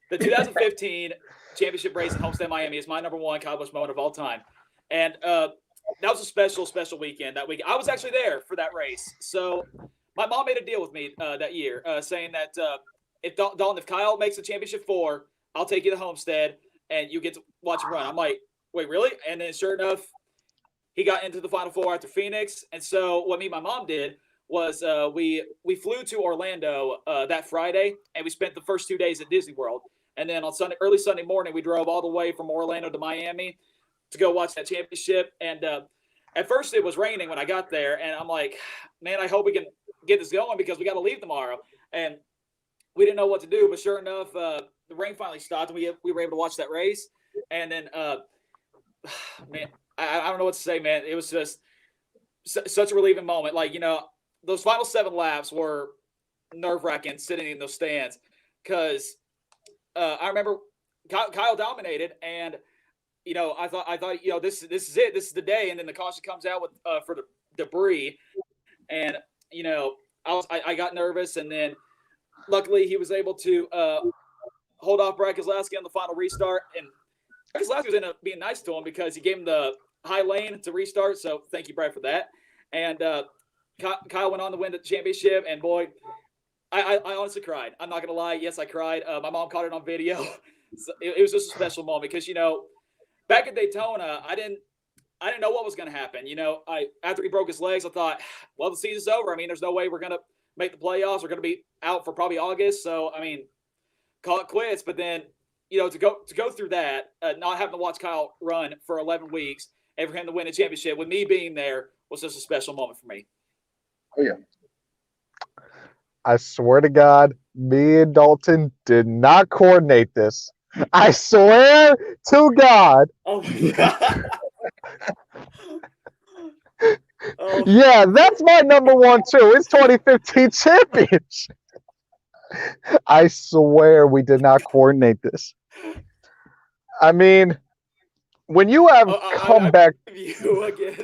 the 2015 championship race in Homestead, Miami is my number 1 Kyle Busch moment of all time. And that was a special weekend that week. I was actually there for that race. So my mom made a deal with me that year saying that if Kyle makes the championship 4, I'll take you to Homestead, and you get to watch him run. I'm like, wait, really? And then sure enough, he got into the Final 4 after Phoenix. And so what me and my mom did was we flew to Orlando that Friday, and we spent the first 2 days at Disney World. And then on early Sunday morning, we drove all the way from Orlando to Miami to go watch that championship. And at first it was raining when I got there. And I'm like, man, I hope we can get this going because we got to leave tomorrow. And we didn't know what to do. But sure enough, the rain finally stopped, and we were able to watch that race. And then, man, I don't know what to say, man. It was just such a relieving moment. Like, those final 7 laps were nerve-wracking sitting in those stands because I remember Kyle dominated, and I thought this is it, this is the day, and then the caution comes out with for the debris, and I got nervous, and then luckily, he was able to hold off Brad Keselowski on the final restart. And Keselowski was ended up being nice to him because he gave him the high lane to restart. So thank you, Brad, for that. And Kyle went on to win the championship. And, boy, I honestly cried. I'm not going to lie. Yes, I cried. My mom caught it on video. So it was just a special moment because, back at Daytona, I didn't know what was going to happen. After he broke his legs, I thought, well, the season's over. I mean, there's no way we're going to make the playoffs. We're going to be out for probably August. So, I mean, call it quits. But then, to go through that, not having to watch Kyle run for 11 weeks and for him to win a championship with me being there was just a special moment for me. Oh, yeah. I swear to God, me and Dalton did not coordinate this. I swear to God. Oh, my God. Oh. Yeah, that's my number one, too. It's 2015 championship. I swear we did not coordinate this. I mean, when you have comeback. I guess.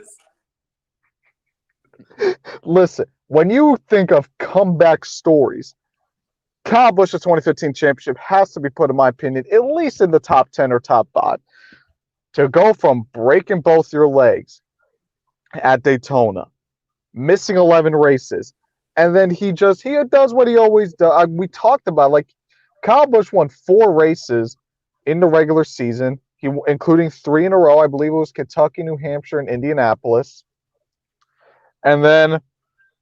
Listen, when you think of comeback stories, Kyle Busch's 2015 championship has to be put, in my opinion, at least in the top 10 or top 5. To go from breaking both your legs at Daytona, missing 11 races, and then he does what he always does. We talked about, Kyle Busch won 4 races in the regular season, including 3 in a row. I believe it was Kentucky, New Hampshire, and Indianapolis. And then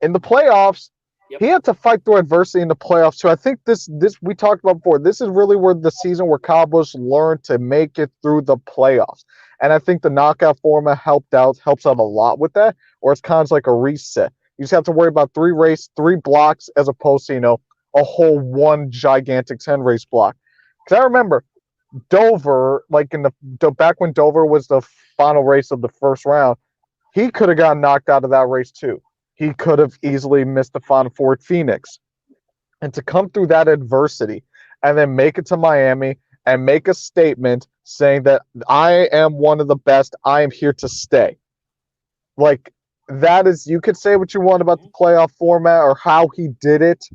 in the playoffs, he had to fight through adversity in the playoffs. So I think this we talked about before. This is really where the season where Kyle Busch learned to make it through the playoffs. And I think the knockout format helps out a lot with that, or it's kind of like a reset. You just have to worry about 3 blocks as opposed to, a whole one gigantic 10-race block. Because I remember Dover, back when Dover was the final race of the first round, he could have gotten knocked out of that race too. He could have easily missed the Final Four at Phoenix. And to come through that adversity and then make it to Miami and make a statement saying that I am one of the best, I am here to stay. That is, you could say what you want about the playoff format or how he did it.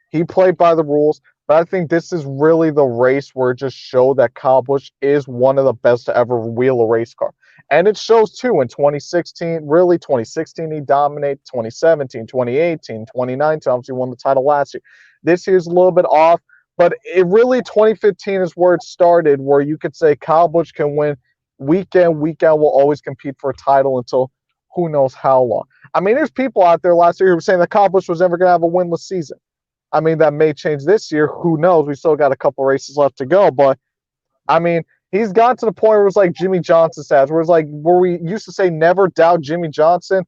He played by the rules. But I think this is really the race where it just showed that Kyle Busch is one of the best to ever wheel a race car. And it shows, too, in 2016. Really, 2016, he dominated. 2017, 2018, 2019, obviously won the title last year. This year's a little bit off. But it really, 2015 is where it started, where you could say Kyle Busch can win week in, week out, will always compete for a title until who knows how long. I mean, there's people out there last year who were saying that Kyle Busch was never going to have a winless season. I mean, that may change this year. Who knows? We still got a couple races left to go. But, I mean, he's gotten to the point where it's like Jimmy Johnson says, where we used to say never doubt Jimmy Johnson.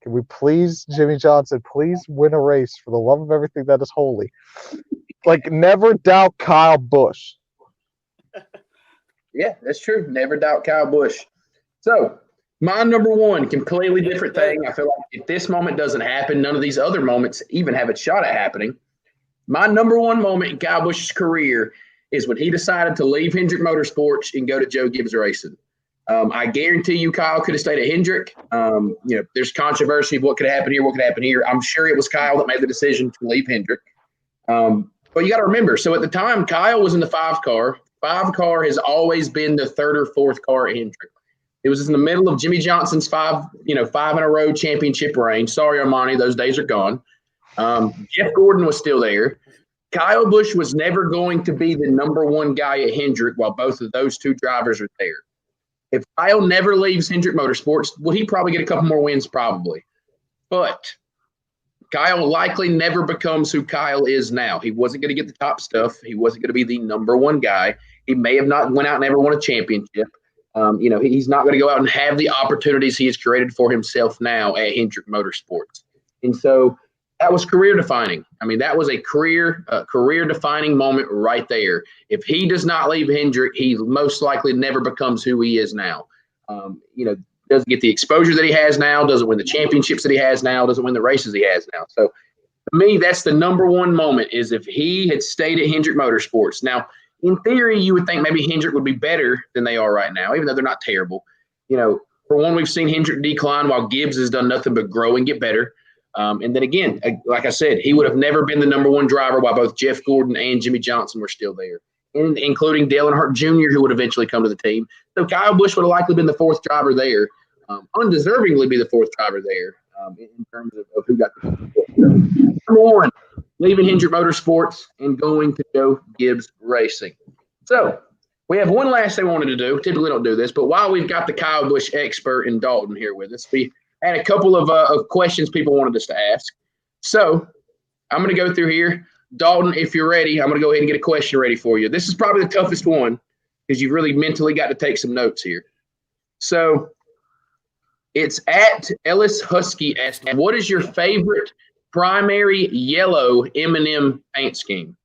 Can we please, Jimmy Johnson, please win a race for the love of everything that is holy? Never doubt Kyle Busch. Yeah, that's true. Never doubt Kyle Busch. So, my number one, completely different thing. I feel like if this moment doesn't happen, none of these other moments even have a shot at happening. My number one moment in Kyle Busch's career is when he decided to leave Hendrick Motorsports and go to Joe Gibbs Racing. I guarantee you Kyle could have stayed at Hendrick. There's controversy of what could happen here, what could happen here. I'm sure it was Kyle that made the decision to leave Hendrick. But you got to remember, so at the time, Kyle was in the 5 car. 5 car has always been the 3rd or 4th car at Hendrick. It was in the middle of Jimmy Johnson's 5 in a row championship reign. Sorry, Armani, those days are gone. Jeff Gordon was still there. Kyle Busch was never going to be the number one guy at Hendrick while both of those 2 drivers are there. If Kyle never leaves Hendrick Motorsports, will he probably get a couple more wins? Probably. But Kyle likely never becomes who Kyle is now. He wasn't going to get the top stuff. He wasn't going to be the number one guy. He may have not went out and ever won a championship. He's not going to go out and have the opportunities he has created for himself now at Hendrick Motorsports. And so that was career defining. I mean, that was a career defining moment right there. If he does not leave Hendrick, he most likely never becomes who he is now. Doesn't get the exposure that he has now, doesn't win the championships that he has now, doesn't win the races he has now. So to me, that's the number one moment is if he had stayed at Hendrick Motorsports. Now, in theory, you would think maybe Hendrick would be better than they are right now, even though they're not terrible. For one, we've seen Hendrick decline while Gibbs has done nothing but grow and get better. And then again, like I said, he would have never been the number one driver while both Jeff Gordon and Jimmy Johnson were still there, and including Dale Earnhardt Jr., who would eventually come to the team. So Kyle Busch would have likely been the fourth driver there, undeservingly be the fourth driver there in terms of who got the number one, leaving Hendrick Motorsports and going to Joe Gibbs Racing. So we have one last thing we wanted to do. Typically don't do this, but while we've got the Kyle Busch expert in Dalton here with us, we had a couple of questions people wanted us to ask. So I'm going to go through here. Dalton, if you're ready, I'm going to go ahead and get a question ready for you. This is probably the toughest one because you've really mentally got to take some notes here. So it's at Ellis Husky asked, what is your favorite primary yellow M&M paint scheme?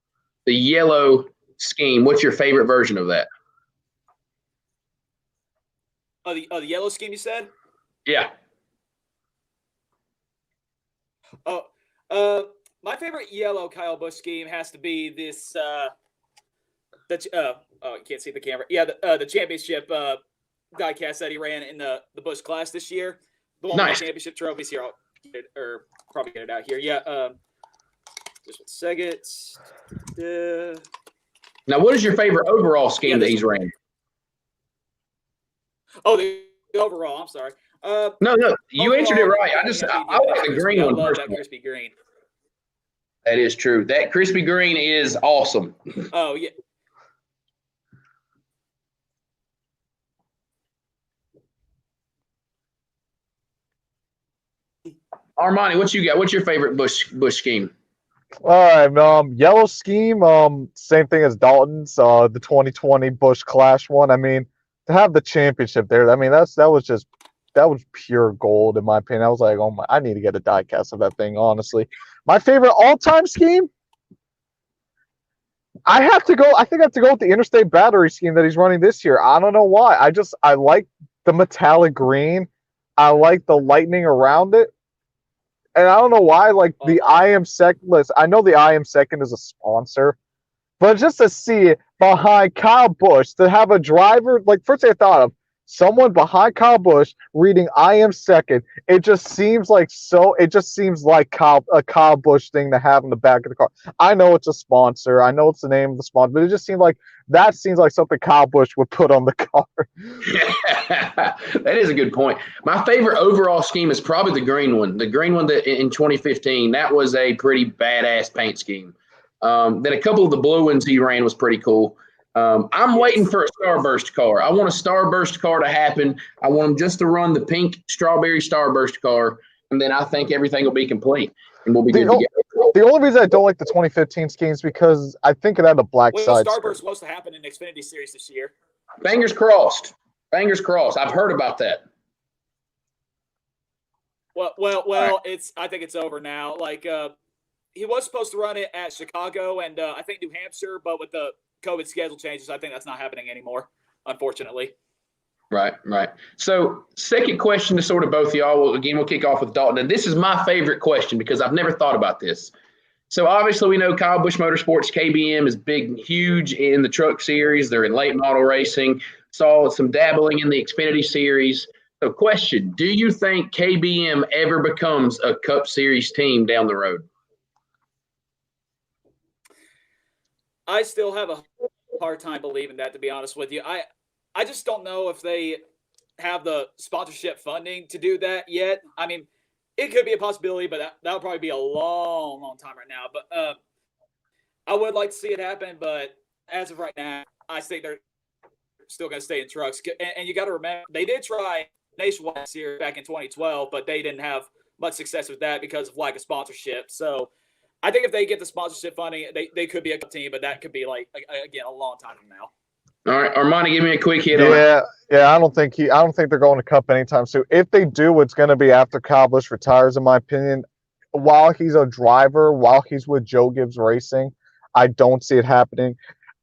The yellow scheme. What's your favorite version of that? The yellow scheme you said? Yeah. My favorite yellow Kyle Busch scheme has to be this. You can't see the camera. Yeah, the championship diecast that he ran in the Busch class this year. The one with the championship trophies here. I'll get it, or probably get it out here. Yeah. Just 1 second. Now, what is your favorite overall scheme that he's ran? Oh, the overall. I'm sorry. No, you answered it right. I like the green one. I love that crispy green. That is true. That crispy green is awesome. Oh, yeah. Armani, what you got? What's your favorite Busch scheme? All right, yellow scheme, same thing as Dalton's, the 2020 Busch Clash one. I mean, to have the championship there, I mean, that was pure gold in my opinion. I was like, oh my, I need to get a diecast of that thing, honestly. My favorite all-time scheme? I think I have to go with the Interstate Battery scheme that he's running this year. I don't know why. I like the metallic green. I like the lightning around it. And I don't know why, like the I Am Second list. I know the I Am Second is a sponsor, but just to see it behind Kyle Busch, to have a driver, like first thing I thought of, someone behind Kyle Busch reading I Am Second, it just seems like a Kyle Busch thing to have in the back of the car. I know it's a sponsor. I know it's the name of the sponsor, but it just seems like something Kyle Busch would put on the car. That is a good point. My favorite overall scheme is probably the green one. The green one that in 2015, that was a pretty badass paint scheme. Then a couple of the blue ones he ran was pretty cool. I'm waiting for a Starburst car. I want a Starburst car to happen. I want them just to run the pink strawberry Starburst car, and then I think everything will be complete, and we'll be good to go. The only reason I don't like the 2015 scheme is because I think it had a black side. Starburst was supposed to happen in the Xfinity Series this year. Fingers crossed. Fingers crossed. I've heard about that. Well, right. I think it's over now. Like he was supposed to run it at Chicago and I think New Hampshire, but with the COVID schedule changes, I think that's not happening anymore, unfortunately. Right. So second question to sort of both of y'all. We'll kick off with Dalton. And this is my favorite question because I've never thought about this. So obviously we know Kyle Busch Motorsports, KBM, is big and huge in the truck series. They're in late model racing. Saw some dabbling in the Xfinity series. So question, do you think KBM ever becomes a Cup Series team down the road? I still have a hard time believing that, to be honest with you. I just don't know if they have the sponsorship funding to do that yet. I mean, it could be a possibility, but that'll probably be a long, long time right now. But I would like to see it happen, but as of right now, I think they're still going to stay in trucks. And you got to remember, they did try nationwide here back in 2012, but they didn't have much success with that because of lack of sponsorship. So I think if they get the sponsorship funding, they could be a team, but that could be again a long time from now. All right, Armani, give me a quick hit. I don't think they're going to Cup anytime soon. If they do, it's going to be after Kyle Busch retires, in my opinion. While he's a driver, while he's with Joe Gibbs Racing, I don't see it happening,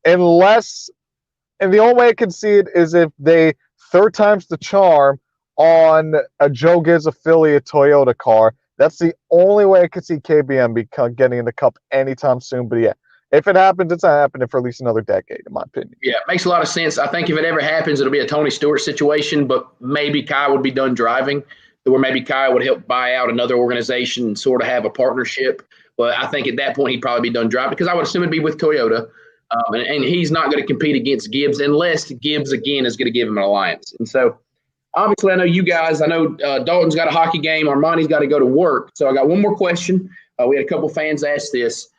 and the only way I can see it is if they third time's the charm on a Joe Gibbs affiliate Toyota car. That's the only way I could see KBM getting in the Cup anytime soon. But yeah, if it happens, it's not happening for at least another decade, in my opinion. Yeah, it makes a lot of sense. I think if it ever happens, it'll be a Tony Stewart situation, but maybe Kyle would be done driving. where maybe Kyle would help buy out another organization and sort of have a partnership. But I think at that point he'd probably be done driving because I would assume it'd be with Toyota. And he's not going to compete against Gibbs unless Gibbs, again, is going to give him an alliance. And so, obviously, I know you guys. I know Dalton's got a hockey game. Armani's got to go to work. So I got one more question. We had a couple fans ask this.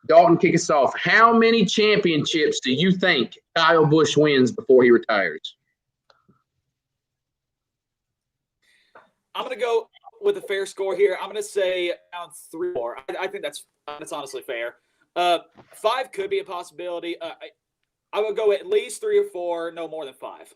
Dalton, kick us off. How many championships do you think Kyle Busch wins before he retires? I'm going to go with a fair score here. I'm going to say around 3 or 4. I think that's honestly fair. 5 could be a possibility. I would go at least 3 or 4, no more than 5.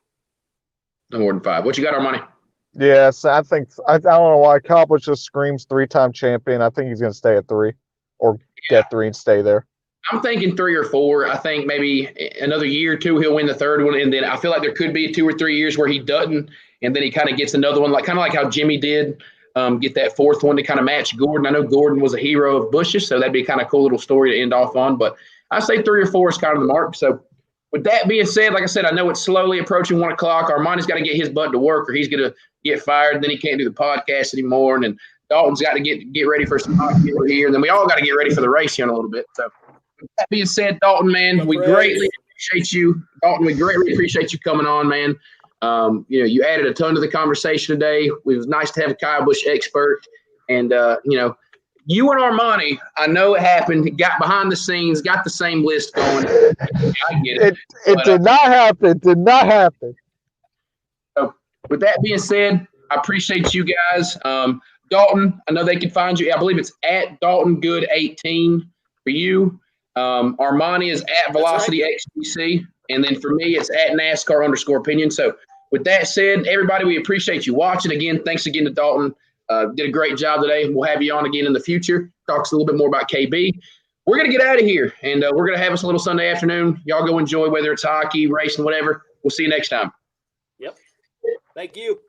No more than 5. What you got, Armani? Yes, I think I don't know why Kyle Busch just screams 3-time champion. I think he's going to stay at 3 or get 3 and stay there. I'm thinking 3 or 4. I think maybe another year or 2 he'll win the 3rd one, and then I feel like there could be 2 or 3 years where he doesn't, and then he kind of gets another one, kind of like how Jimmy did. Get that 4th one to kind of match Gordon. I know Gordon was a hero of Busch's, so that'd be kind of cool little story to end off on. But I say 3 or 4 is kind of the mark. So with that being said, like I said, I know it's slowly approaching 1 o'clock. Armani's got to get his butt to work, or he's going to get fired. Then he can't do the podcast anymore. And then Dalton's got to get ready for some hockey over here. And then we all got to get ready for the race here in a little bit. So with that being said, Dalton, man, we greatly appreciate you. Dalton, we greatly appreciate you coming on, man. You added a ton to the conversation today. It was nice to have a Kyle Busch expert. And, you and Armani, I know it happened, got behind the scenes, got the same list going. I get it. It did not happen. It did not happen. So with that being said, I appreciate you guys. Dalton, I know they can find you. I believe it's at Dalton Good 18 for you. Armani is at Velocity XBC. And then for me, it's at NASCAR_opinion. So with that said, everybody, we appreciate you watching. Again, thanks again to Dalton. Did a great job today. We'll have you on again in the future. Talk a little bit more about KB. We're going to get out of here, and we're going to have us a little Sunday afternoon. Y'all go enjoy, whether it's hockey, racing, whatever. We'll see you next time. Yep. Thank you.